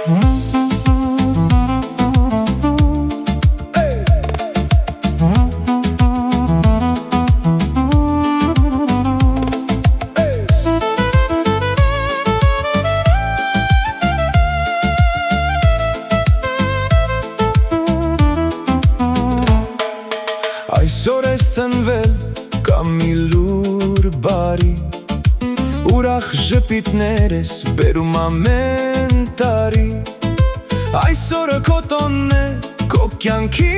Այսօր ես ծնվել կամ մի լուր բարի, ուրախ ժպիտներ ես բերում ամեն տարի։ Այսօրը քո տոնն է, քո կյանքի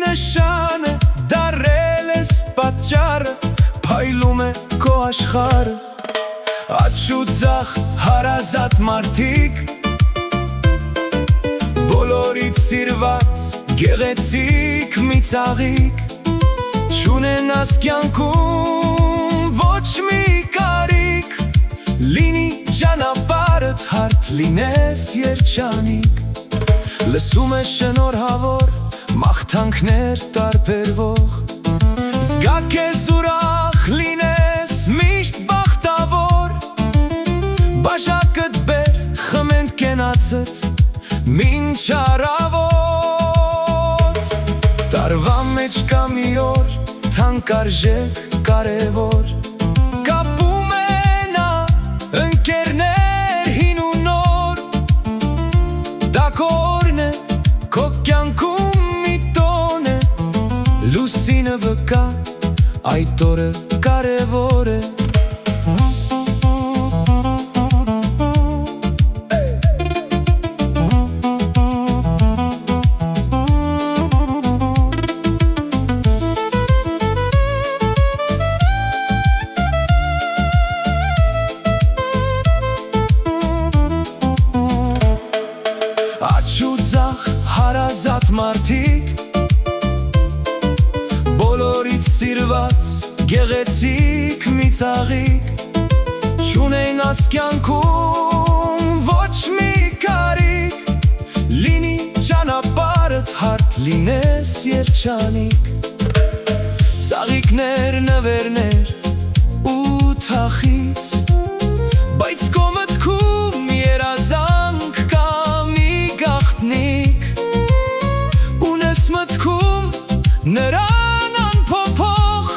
նշանը, դարել ես պատճառը, փայլում է քո աշխարհը։ Աջ ու ձախ հարազատ մարդիկ, բոլորից սիրված գեղեցիկ մի ծաղիկ, չունենաս կյանքում ոչ մի կարիք, լինի ճանապարհդ հարթ, լինես երջանիկ։ Լսում ես շնորհավոր մաղթանքներ տարբերվող, զգաք ես ուրախ, լինես միշտ բախտավոր, բաժակդ բեր, խմենդ կենացդ մինչ առավոտ։ Տարվա մեջ կա մի օր, թանկարժեք կարևոր, կապում է նա ընկերներ հին ու նոր, դա քո օրն է, քո կյանքում մի տոն է, լուսինը վկա, այդ օրը կարևոր է։ Հարազատ մարդիկ, բոլորից սիրված գեղեցիկ մի ծաղիկ, չունենաս կյանքում ոչ մի կարիք, լինի ճանապարհդ հարթ, լինես երջանիկ։ Ծաղիկներ, նվերներ ու թախից, բայց քո մտքում երազանք կա մի գաղտնիք, նրան անփոփոխ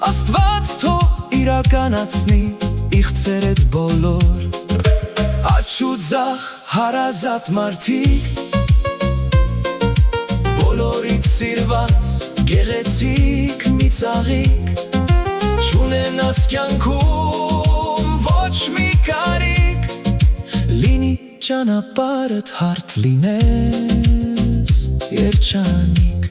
Աստված թող իրականացնի իղձերդ բոլոր։ Աջ ու ձախ հարազատ մարդիկ, բոլորից սիրված գեղեցիկ մի ծաղիկ, չունենաս կյանքում ոչ մի կարիք, լինի ճանապարհդ հարթ, լինես երջանիկ։